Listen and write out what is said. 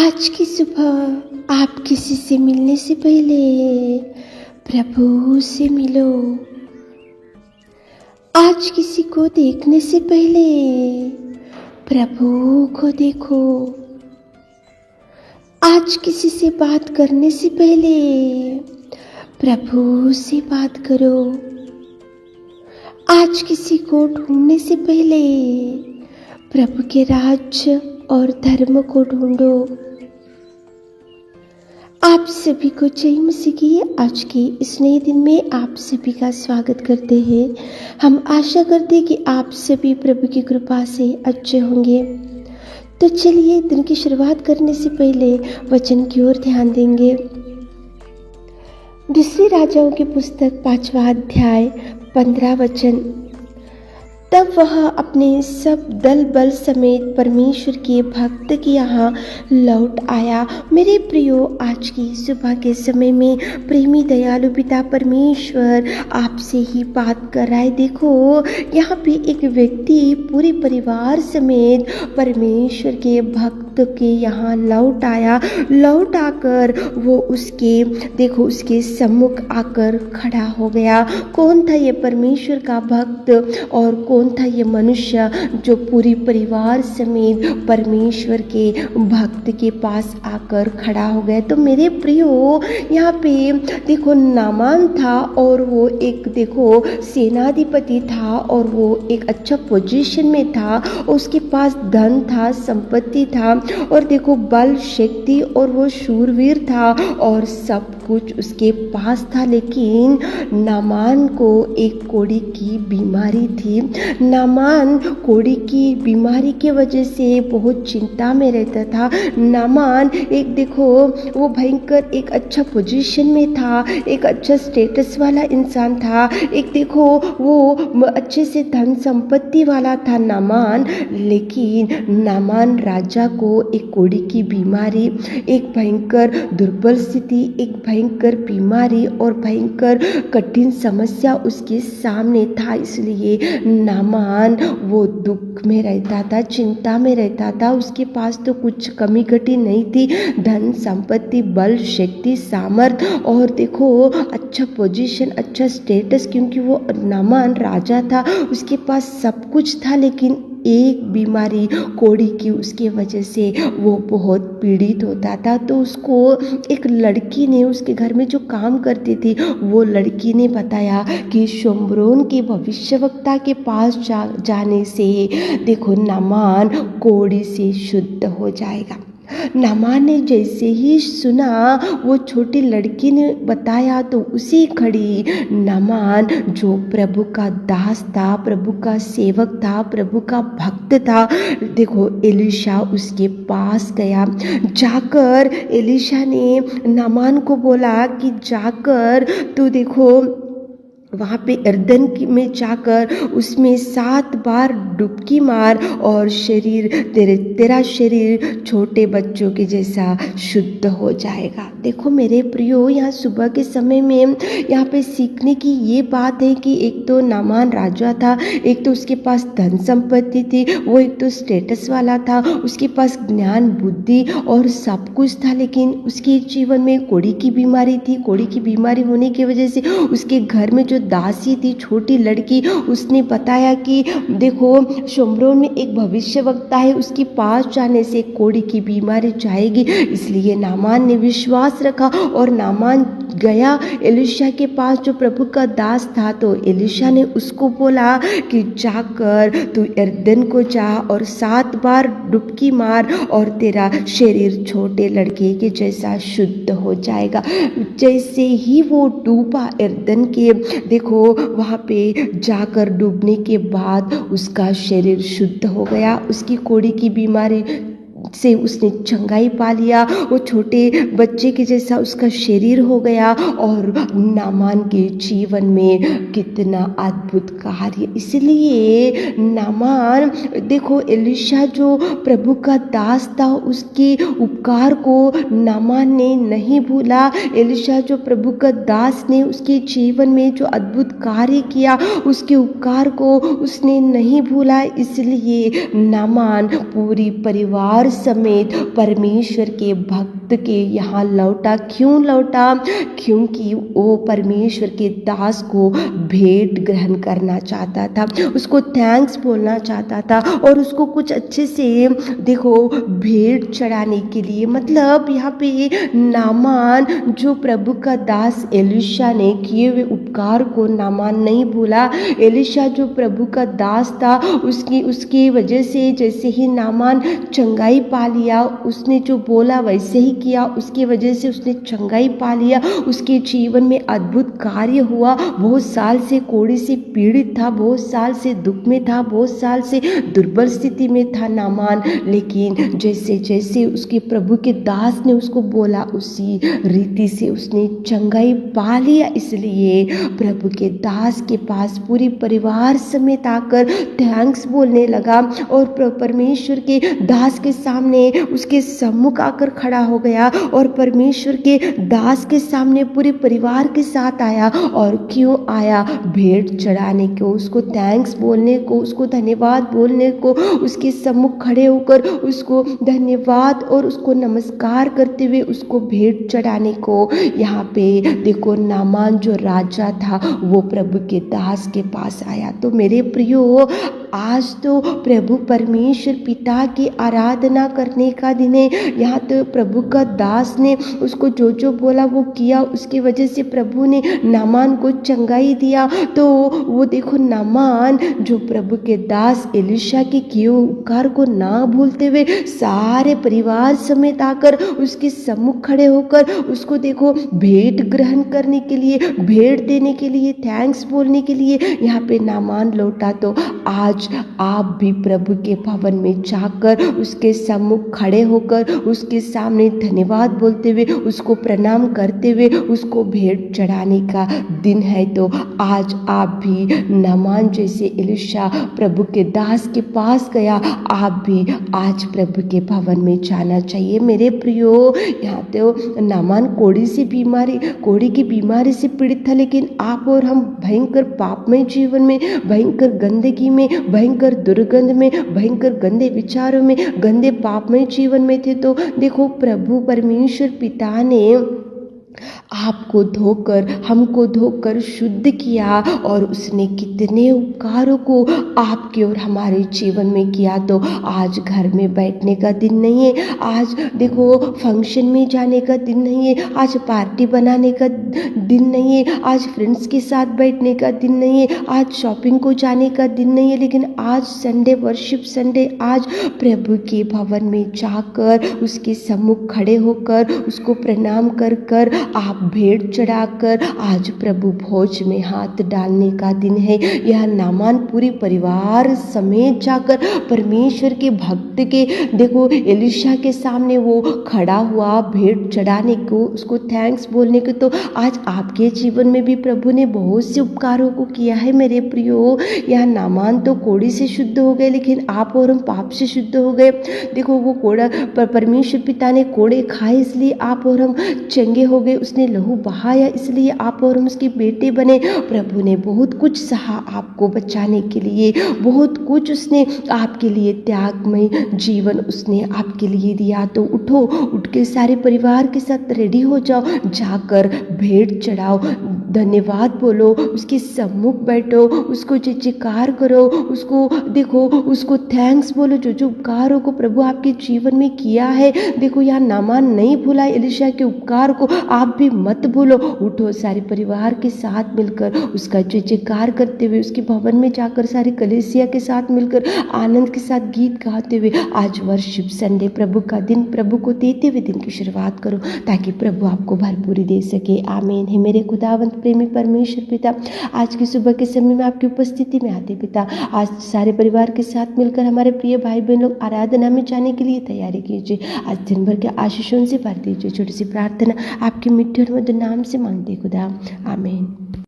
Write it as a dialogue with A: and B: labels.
A: आज की सुबह आप किसी से मिलने से पहले प्रभु से मिलो। आज किसी को देखने से पहले प्रभु को देखो। आज किसी से बात करने से पहले प्रभु से बात करो। आज किसी को ढूंढने से पहले प्रभु के राज्य और धर्म को ढूंढो। आप सभी को जय मसीह की आज के इस नए दिन में आप सभी का स्वागत करते हैं। हम आशा करते हैं कि आप सभी प्रभु की कृपा से अच्छे होंगे। तो चलिए दिन की शुरुआत करने से पहले वचन की ओर ध्यान देंगे। दूसरी राजाओं की पुस्तक 5वां अध्याय 15 वचन। तब वह अपने सब दल बल समेत परमेश्वर के भक्त के यहाँ लौट आया। मेरे प्रियो, आज की सुबह के समय में प्रेमी दयालु पिता परमेश्वर आपसे ही बात कर रहा है। देखो, यहाँ पे एक व्यक्ति पूरे परिवार समेत परमेश्वर के भक्त के यहाँ लौट आया। लौट आकर वो उसके सम्मुख आकर खड़ा हो गया। कौन था ये परमेश्वर का भक्त और कौन था ये मनुष्य जो पूरी परिवार समेत परमेश्वर के भक्त के पास आकर खड़ा हो गया? तो मेरे प्रियो, यहाँ पे देखो नामान था और वो एक सेनाधिपति था और वो एक अच्छा पोजीशन में था। उसके पास धन था, संपत्ति था और देखो बल शक्ति और वो शूरवीर था और सब कुछ उसके पास था। लेकिन नामान को एक कोढ़ी की बीमारी थी। नामान कोढ़ी की बीमारी के वजह से बहुत चिंता में रहता था। नामान वो भयंकर एक अच्छा पोजीशन में था, एक अच्छा स्टेटस वाला इंसान था, वो अच्छे से धन संपत्ति वाला था नामान। लेकिन नामान राजा को एक कोढ़ी की बीमारी, एक भयंकर दुर्बल स्थिति, एक भयंकर बीमारी और भयंकर कठिन समस्या उसके सामने था। इसलिए नामान वो दुख में रहता था, चिंता में रहता था। उसके पास तो कुछ कमी घटी नहीं थी, धन संपत्ति बल शक्ति सामर्थ और अच्छा पोजीशन, अच्छा स्टेटस, क्योंकि वो नामान राजा था। उसके पास सब कुछ था, लेकिन एक बीमारी कोढ़ी की उसके वजह से वो बहुत पीड़ित होता था। तो उसको एक लड़की ने, उसके घर में जो काम करती थी वो लड़की ने बताया कि शोम्रोन के भविष्यवक्ता के पास जाने से नामान कोढ़ी से शुद्ध हो जाएगा। नामान ने जैसे ही सुना, वो छोटी लड़की ने बताया, तो उसी घड़ी नामान जो प्रभु का दास था, प्रभु का सेवक था, प्रभु का भक्त था, एलीशा उसके पास गया। जाकर एलीशा ने नामान को बोला कि जाकर तू वहाँ पे यरदन में जाकर उसमें 7 बार डुबकी मार और तेरा शरीर छोटे बच्चों के जैसा शुद्ध हो जाएगा। देखो मेरे प्रियो, यहाँ सुबह के समय में यहाँ पे सीखने की ये बात है कि एक तो नामान राजा था, एक तो उसके पास धन संपत्ति थी, वो एक तो स्टेटस वाला था, उसके पास ज्ञान बुद्धि और सब कुछ था, लेकिन उसके जीवन में कोढ़ी की बीमारी थी। कोढ़ी की बीमारी होने की वजह से उसके घर में जो दासी थी, छोटी लड़की, उसने बताया कि शोम्रोन में एक भविष्यवक्ता है, उसके पास जाने से कोढ़ी की बीमारी जाएगी। इसलिए नामान ने विश्वास रखा और नामान गया एलीशा के पास जो प्रभु का दास था। तो एलीशा ने उसको बोला कि जाकर तू यरदन को जा और 7 बार डुबकी मार और तेरा शरीर छोटे लड़के के जैसा शुद्ध हो जाएगा। जैसे ही वो डूबा यरदन के, वहाँ पे जाकर डूबने के बाद उसका शरीर शुद्ध हो गया। उसकी कोढ़ी की बीमारी से उसने चंगाई पा लिया। वो छोटे बच्चे के जैसा उसका शरीर हो गया और नामान के जीवन में कितना अद्भुत कार्य। इसलिए नामान एलीशा जो प्रभु का दास था, उसके उपकार को नामान ने नहीं भूला। एलीशा जो प्रभु का दास ने उसके जीवन में जो अद्भुत कार्य किया, उसके उपकार को उसने नहीं भूला। इसलिए नामान पूरी परिवार परिवार समेत परमेश्वर के भक्त के यहाँ लौटा। क्यों लौटा? क्योंकि वो परमेश्वर के दास को भेंट ग्रहण करना चाहता था, उसको थैंक्स बोलना चाहता था और उसको कुछ अच्छे से देखो भेंट चढ़ाने के लिए। मतलब यहाँ पे नामान जो प्रभु का दास एलिशा ने किए हुए उपकार को नामान नहीं भूला। एलिशा जो प्रभु का दास था, उसकी वजह से जैसे ही नामान चंगाई पा लिया, उसने जो बोला वैसे ही किया, उसकी वजह से उसने चंगाई पा लिया। उसके जीवन में अद्भुत कार्य हुआ। बहुत साल से कोढ़ी से पीड़ित था, बहुत साल से दुख में था, बहुत साल से दुर्बल स्थिति में था नामान, लेकिन जैसे जैसे उसके प्रभु के दास ने उसको बोला उसी रीति से उसने चंगाई पा लिया। इसलिए प्रभु के दास के पास पूरी परिवार समेत आकर थैंक्स बोलने लगा और परमेश्वर के दास के सामने उसके सम्मुख आकर खड़ा हो गया और परमेश्वर के दास के सामने पूरे परिवार के साथ आया। और क्यों आया? भेंट चढ़ाने को, उसको थैंक्स बोलने को, उसको धन्यवाद बोलने को, उसके सम्मुख खड़े होकर उसको धन्यवाद और उसको नमस्कार करते हुए उसको भेंट चढ़ाने को। यहाँ पे देखो नामान जो राजा था वो प्रभु के दास के पास आया। तो मेरे प्रियो, आज तो प्रभु परमेश्वर पिता की आराधना करने का दिन है। यहाँ तो प्रभु का दास ने उसको जो जो बोला वो किया, उसकी वजह से प्रभु ने नामान को चंगाई दिया। तो वो देखो नामान जो प्रभु के दास एलिशा के किए उपकार को ना भूलते हुए सारे परिवार समेत आकर उसके सम्मुख खड़े होकर उसको देखो भेंट ग्रहण करने के लिए, भेंट देने के लिए, थैंक्स बोलने के लिए यहाँ पे नामान लौटा। तो आज आप भी प्रभु के भवन में जाकर उसके सम्मुख खड़े होकर उसके सामने धन्यवाद बोलते हुए, उसको प्रणाम करते हुए उसको भेंट चढ़ाने का दिन है। तो आज आप भी नामान जैसे एलिशा प्रभु के दास के पास गया, आप भी आज प्रभु के भवन में जाना चाहिए। मेरे प्रियो, यहाँ तो नामान कोढ़ी की बीमारी से पीड़ित था, लेकिन आप और हम भयंकर पापमय जीवन में, भयंकर गंदगी में, भयंकर दुर्गंध में, भयंकर गंदे विचारों में, गंदे पापमय जीवन में थे। तो देखो प्रभु परमेश्वर पिता ने आपको धोकर, हमको धोकर शुद्ध किया और उसने कितने उपकारों को आपके और हमारे जीवन में किया। तो आज घर में बैठने का दिन नहीं है, आज देखो फंक्शन में जाने का दिन नहीं है, आज पार्टी बनाने का दिन नहीं है, आज फ्रेंड्स के साथ बैठने का दिन नहीं है, आज शॉपिंग को जाने का दिन नहीं है, लेकिन आज संडे, वर्शिप संडे, आज प्रभु के भवन में जाकर उसके सम्मुख खड़े होकर उसको प्रणाम कर कर आप भेंट चढ़ाकर आज प्रभु भोज में हाथ डालने का दिन है। यह नामान पूरी परिवार समेत जाकर परमेश्वर के भक्त के देखो एलिशा के सामने वो खड़ा हुआ भेंट चढ़ाने को, उसको थैंक्स बोलने को। तो आज आपके जीवन में भी प्रभु ने बहुत से उपकारों को किया है मेरे प्रियो। यह नामान तो कोढ़ी से शुद्ध हो गए, लेकिन आप और हम पाप से शुद्ध हो गए। देखो वो कोड़ा परमेश्वर पिता ने कोड़े खाए इसलिए आप और हम चंगे हो गए, उसने लहू बहाया इसलिए आप और हम उसके बेटे बने। प्रभु ने बहुत कुछ सहा आपको बचाने के लिए, बहुत कुछ उसने आपके लिए त्यागमय जीवन उसने आपके लिए दिया। तो उठो, उठ के सारे परिवार के साथ रेडी हो जाओ, जाकर भेंट चढ़ाओ, धन्यवाद बोलो, उसके सम्मुख बैठो, उसको जयकार करो, उसको देखो, उसको थैंक्स बोलो जो जो उपकारों को प्रभु आपके जीवन में किया है। देखो यहाँ नामान नहीं भूला एलिशा के उपकार को, आप भी मत भूलो। उठो, सारे परिवार के साथ मिलकर उसका जयकार करते हुए उसके भवन में जाकर सारी कलीसिया के साथ मिलकर आनंद के साथ गीत गाते हुए आज वर्शिप संडे प्रभु का दिन, प्रभु को देते हुए दिन की शुरुआत करो ताकि प्रभु आपको भरपूरी दे सके। आमीन। है मेरे खुदावंत प्रेमी परमेश्वर पिता, आज की सुबह के समय में आपकी उपस्थिति में आते पिता, आज सारे परिवार के साथ मिलकर हमारे प्रिय भाई बहन लोग आराधना में जाने के लिए तैयारी कीजिए। आज दिन भर के आशीषों से भर दीजिए। छोटी सी प्रार्थना आपके मिट्टी और मधुर नाम से मांगते खुदा, आमीन।